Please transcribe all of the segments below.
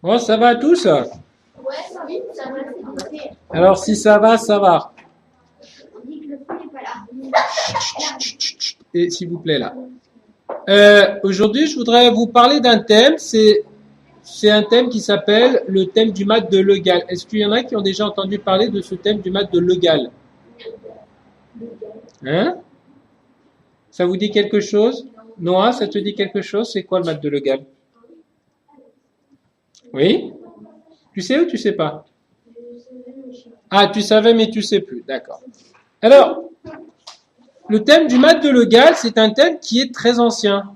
Bon, ça va à tous? Ouais, oui, ça va, c'est bien. Alors, si ça va, ça va. On dit que le feu n'est pas là. Et s'il vous plaît, là. Aujourd'hui, je voudrais vous parler d'un thème. C'est un thème qui s'appelle le thème du maths de Legal. Est-ce qu'il y en a qui ont déjà entendu parler de ce thème du maths de Legal? Hein? Ça vous dit quelque chose? Noah, ça te dit quelque chose? C'est quoi le maths de Legal? Oui? Tu sais ou tu sais pas? Ah, tu savais, mais tu sais plus. D'accord. Alors, le thème du maths de Legal, c'est un thème qui est très ancien.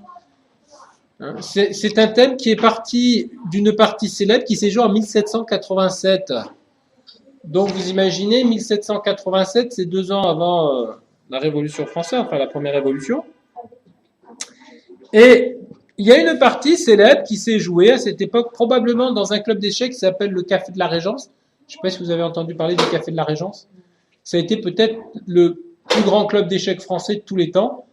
C'est un thème qui est parti d'une partie célèbre qui s'est jouée en 1787. Donc vous imaginez, 1787, c'est 2 ans avant la Révolution française, enfin la première Révolution. Et il y a une partie célèbre qui s'est jouée à cette époque, probablement dans un club d'échecs qui s'appelle le Café de la Régence. Je ne sais pas si vous avez entendu parler du Café de la Régence. Ça a été peut-être le plus grand club d'échecs français de tous les temps.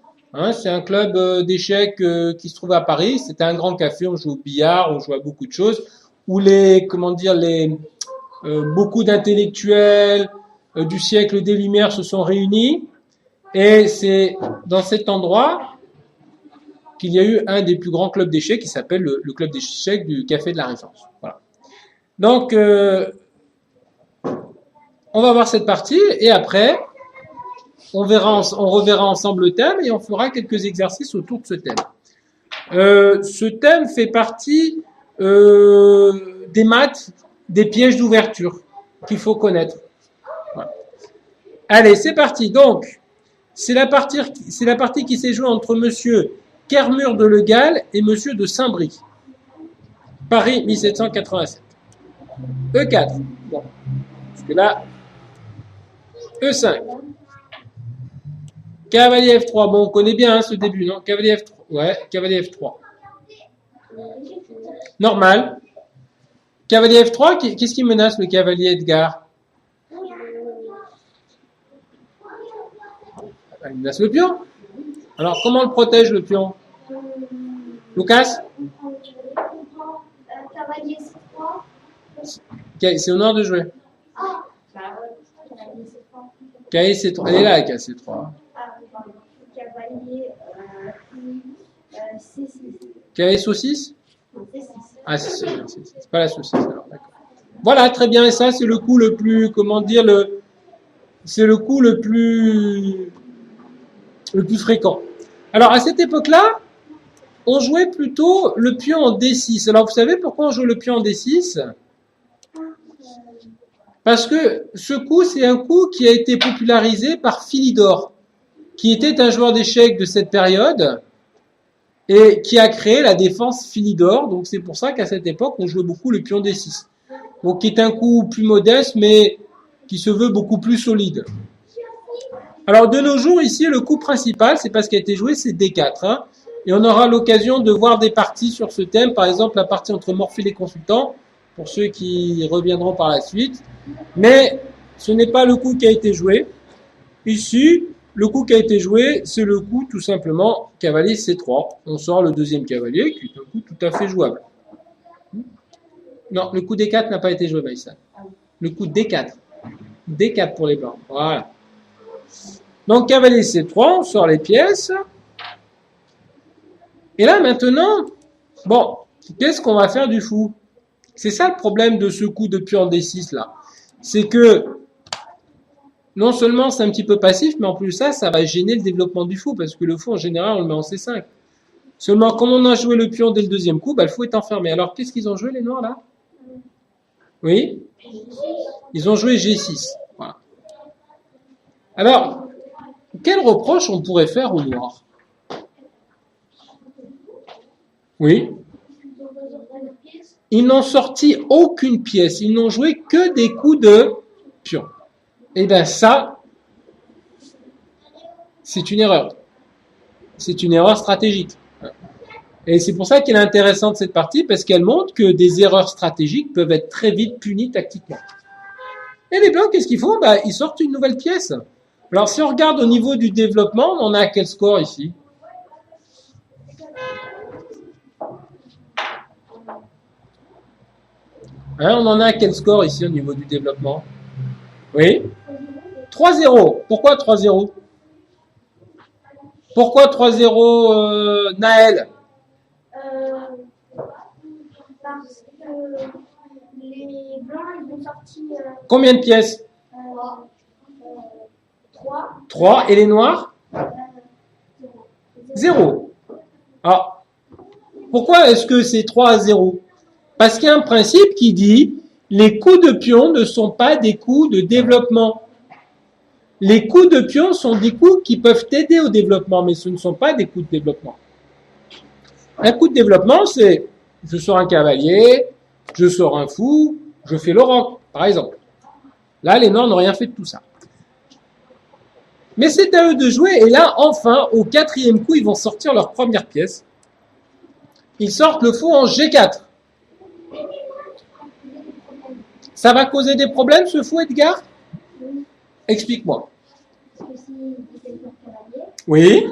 C'est un club d'échecs qui se trouve à Paris. C'était un grand café, on joue au billard, on joue à beaucoup de choses, où beaucoup d'intellectuels du siècle des Lumières se sont réunis. Et c'est dans cet endroit qu'il y a eu un des plus grands clubs d'échecs qui s'appelle le club d'échecs du Café de la Régence. Voilà. Donc, on va voir cette partie et après, on reverra ensemble le thème et on fera quelques exercices autour de ce thème. Ce thème fait partie des maths, des pièges d'ouverture qu'il faut connaître. Voilà. Allez, c'est parti. Donc, c'est la partie qui s'est jouée entre monsieur Kermur de Legal et monsieur de Saint-Brie. Paris 1787. E4. Bon. Parce que là, E5. Cavalier F3. Bon, on connaît bien ce début, non? Cavalier F3. Ouais, cavalier F3. Normal. Cavalier F3, qu'est-ce qui menace le cavalier Edgar? Il menace le pion. Alors, comment le protège le pion? Lucas? Cavalier C3. C'est au nord de jouer. Cavalier C3. Elle est là, la C3. Cavalier C6. Cavalier saucisse? C6. Ah, c'est pas la saucisse, alors, d'accord. Voilà, très bien, et ça, c'est le coup le plus, c'est le coup le plus fréquent. Alors, à cette époque-là, on jouait plutôt le pion en D6. Alors, vous savez pourquoi on joue le pion en D6? Parce que ce coup, c'est un coup qui a été popularisé par Philidor, qui était un joueur d'échecs de cette période et qui a créé la défense Philidor. Donc, c'est pour ça qu'à cette époque, on jouait beaucoup le pion D6. Donc, qui est un coup plus modeste, mais qui se veut beaucoup plus solide. Alors, de nos jours, ici, le coup principal, c'est pas ce qui a été joué, c'est D4. Et on aura l'occasion de voir des parties sur ce thème, par exemple la partie entre Morphée et Consultant, pour ceux qui reviendront par la suite. Mais ce n'est pas le coup qui a été joué. Ici, le coup qui a été joué, c'est le coup tout simplement cavalier C3. On sort le deuxième cavalier, qui est un coup tout à fait jouable. Non, le coup D4 n'a pas été joué, Maïssa. Le coup D4. D4 pour les blancs. Voilà. Donc cavalier C3, on sort les pièces. Et là maintenant, bon, qu'est-ce qu'on va faire du fou? C'est ça le problème de ce coup de pion en D6 là. C'est que non seulement c'est un petit peu passif, mais en plus ça va gêner le développement du fou, parce que le fou en général on le met en C5. Seulement quand on a joué le pion dès le deuxième coup, le fou est enfermé. Alors qu'est-ce qu'ils ont joué les noirs là? Oui? Ils ont joué G6. Voilà. Alors, quel reproche on pourrait faire aux noirs? Oui? Ils n'ont sorti aucune pièce. Ils n'ont joué que des coups de pion. Eh bien ça, c'est une erreur. C'est une erreur stratégique. Et c'est pour ça qu'elle est intéressante cette partie, parce qu'elle montre que des erreurs stratégiques peuvent être très vite punies tactiquement. Et les blancs, qu'est-ce qu'ils font? Ils sortent une nouvelle pièce. Alors si on regarde au niveau du développement, on en a quel score ici? Hein, on en a quel score ici au niveau du développement? Oui? 3-0. Pourquoi 3-0? Pourquoi 3-0, Naël? Parce que les blancs, ils ont sorti Combien de pièces? 3. 3. Et les noirs? 0. Alors, pourquoi est-ce que c'est 3-0? Parce qu'il y a un principe qui dit les coups de pion ne sont pas des coups de développement. Les coups de pion sont des coups qui peuvent aider au développement, mais ce ne sont pas des coups de développement. Un coup de développement, c'est je sors un cavalier, je sors un fou, je fais le roc, par exemple. Là, les noirs n'ont rien fait de tout ça. Mais c'est à eux de jouer, et là, enfin, au 4e coup, ils vont sortir leur première pièce. Ils sortent le fou en G4. Ça va causer des problèmes, ce fou, Edgar? Explique-moi. Oui.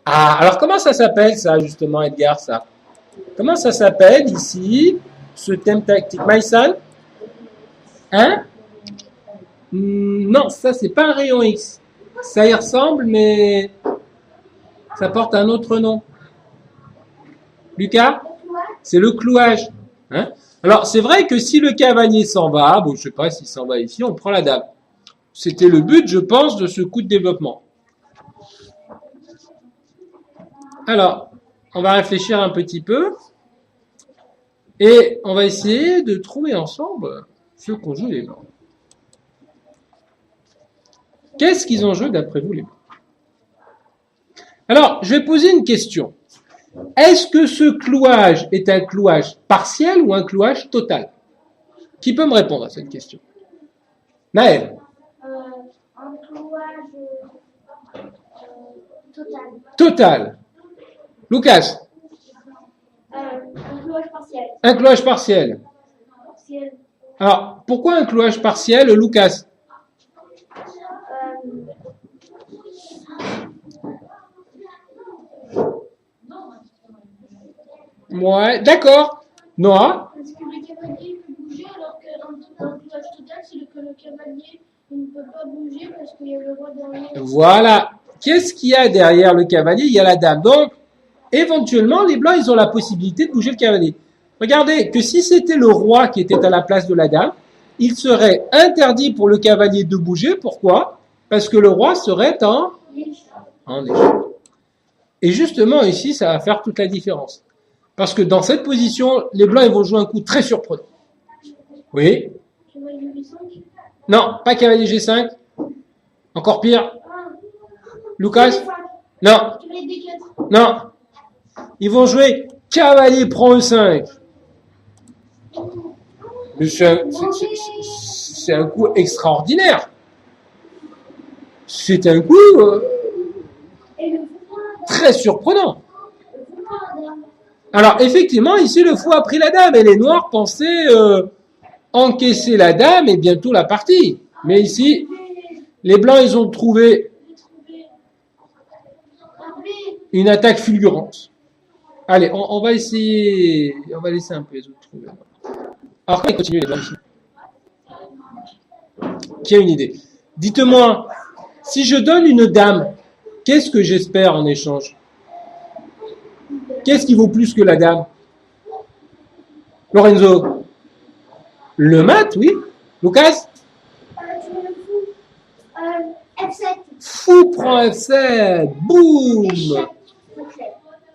Ah, alors comment ça s'appelle, ça, justement, Edgar, ça? Comment ça s'appelle, ici, ce thème tactique? Maïsan? Hein? Non, ça, c'est pas un rayon X. Ça y ressemble, mais ça porte un autre nom. Lucas? C'est le clouage. Hein? Alors, c'est vrai que si le cavalier s'en va, bon, je sais pas s'il s'en va ici, on prend la dame. C'était le but, je pense, de ce coup de développement. Alors, on va réfléchir un petit peu. Et on va essayer de trouver ensemble ce qu'ont joué les blancs. Qu'est-ce qu'ils ont joué d'après vous, les blancs? Alors, je vais poser une question. Est-ce que ce clouage est un clouage partiel ou un clouage total? Qui peut me répondre à cette question? Naël? Un clouage total. Total. Lucas? Un clouage partiel. Un clouage partiel. Alors, pourquoi un clouage partiel, Lucas? Ouais, d'accord. Noah? Parce que le cavalier peut bouger alors qu'un clouage total, c'est que le cavalier ne peut pas bouger parce qu'il y a le roi derrière. Voilà. Qu'est-ce qu'il y a derrière le cavalier? Il y a la dame. Donc, éventuellement, les blancs, ils ont la possibilité de bouger le cavalier. Regardez que si c'était le roi qui était à la place de la dame, il serait interdit pour le cavalier de bouger. Pourquoi? Parce que le roi serait en échec. Et justement, ici, ça va faire toute la différence. Parce que dans cette position, les blancs, ils vont jouer un coup très surprenant. Oui? Cavalier G5? Non, pas cavalier G5. Encore pire. Lucas? Non. Cavalier D4? Non. Ils vont jouer cavalier prend E5. Mais c'est un coup extraordinaire. C'est un coup très surprenant. Alors, effectivement, ici, le fou a pris la dame et les noirs pensaient encaisser la dame et bientôt la partie. Mais ici, les blancs, ils ont trouvé une attaque fulgurante. Allez, on va essayer, on va laisser un peu les autres trouver. Alors, quand ils continuent les blancs ici? Qui a une idée? Dites-moi, si je donne une dame, qu'est-ce que j'espère en échange? Qu'est-ce qui vaut plus que la dame? Lorenzo? Le mat, oui. Lucas? F7. Fou prend F7. Boum.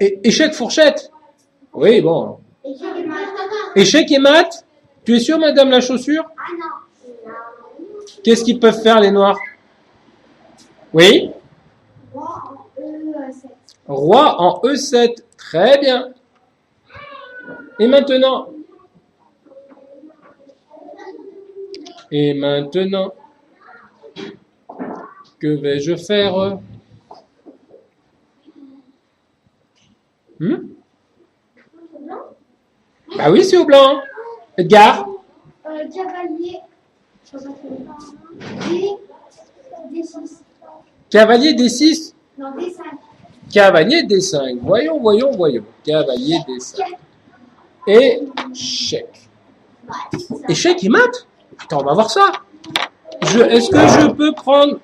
Échec fourchette. Oui, bon. Échec et mat. Tu es sûr, madame la chaussure? Ah non. Qu'est-ce qu'ils peuvent faire, les noirs? Oui? Roi en E7. Roi en E7. Très bien. Et maintenant? Et maintenant? Que vais-je faire? Ah oui, c'est au blanc. Edgar? Cavalier. D6. Cavalier D6? Non, D5. Cavalier D5. Voyons. Cavalier D5. Échec. Échec et mat? Attends, on va voir ça. Est-ce que je peux prendre...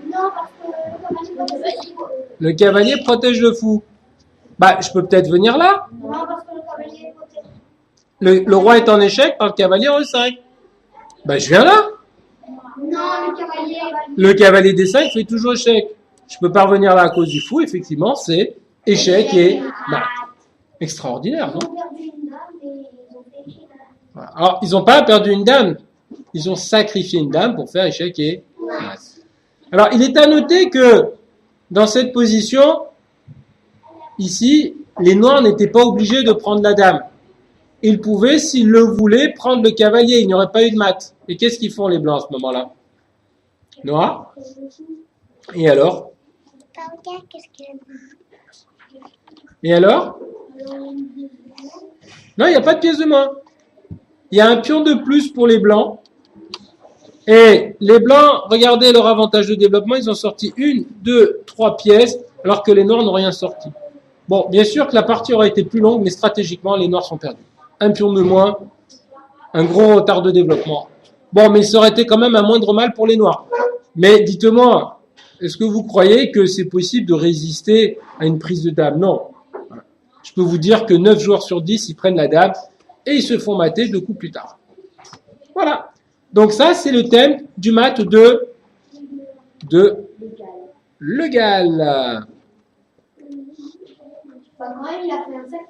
Non, parce que Le cavalier protège le fou. Bah, je peux peut-être venir là. non, parce que le cavalier est côté. Le roi est en échec, par le cavalier en E5. Bah, je viens là. Non, le cavalier. Le cavalier D5 fait toujours échec. Je peux pas revenir là à cause du fou. Effectivement, c'est échec et mat. Extraordinaire, non? Ils ont perdu une dame et ils ont fait échec. Voilà. Alors, ils n'ont pas perdu une dame. Ils ont sacrifié une dame pour faire échec et mat. Alors, il est à noter que dans cette position, ici, les noirs n'étaient pas obligés de prendre la dame. Ils pouvaient, s'ils le voulaient, prendre le cavalier. Il n'y aurait pas eu de mat. Et qu'est-ce qu'ils font les blancs à ce moment-là? Noirs. Et alors? Et alors? Non, il n'y a pas de pièce de moins. Il y a un pion de plus pour les blancs. Et les blancs, regardez leur avantage de développement, ils ont sorti 1, 2, 3 pièces, alors que les noirs n'ont rien sorti. Bon, bien sûr que la partie aurait été plus longue, mais stratégiquement, les noirs sont perdus. Un pion de moins, un gros retard de développement. Bon, mais ça aurait été quand même un moindre mal pour les noirs. Mais dites-moi, est-ce que vous croyez que c'est possible de résister à une prise de dame? Non. Je peux vous dire que 9 joueurs sur 10, ils prennent la dame et ils se font mater 2 coups plus tard. Voilà. Donc ça, c'est le thème du mat de Le Gall. Bah, quand même, il a fait un sacré